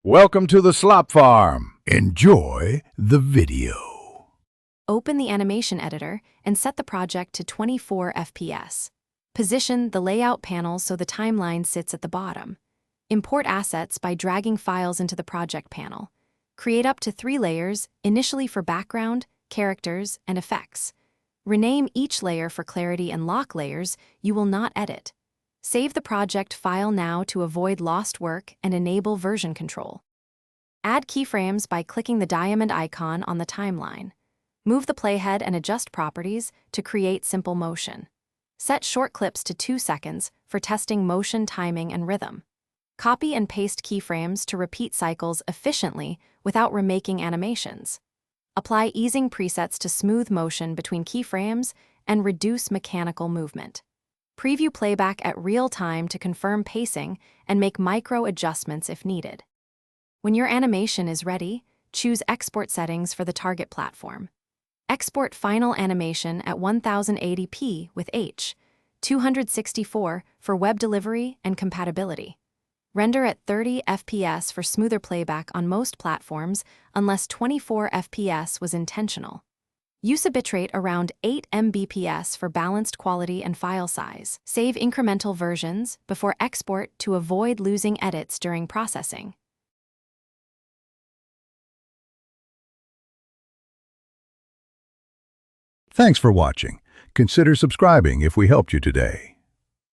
Welcome to the Slop Farm. Enjoy the video. Open the animation editor and set the project to 24 FPS. Position the layout panel so the timeline sits at the bottom. Import assets by dragging files into the project panel. Create up to 3 layers, initially for background, characters, and effects. Rename each layer for clarity and lock layers you will not edit. Save the project file now to avoid lost work and enable version control. Add keyframes by clicking the diamond icon on the timeline. Move the playhead and adjust properties to create simple motion. Set short clips to 2 seconds for testing motion timing and rhythm. Copy and paste keyframes to repeat cycles efficiently without remaking animations. Apply easing presets to smooth motion between keyframes and reduce mechanical movement. Preview playback at real time to confirm pacing and make micro adjustments if needed. When your animation is ready, choose Export Settings for the target platform. Export final animation at 1080p with H, 264 for web delivery and compatibility. Render at 30 FPS for smoother playback on most platforms unless 24 FPS was intentional. Use a bitrate around 8 Mbps for balanced quality and file size. Save incremental versions before export to avoid losing edits during processing. Thanks for watching. Consider subscribing if we helped you today.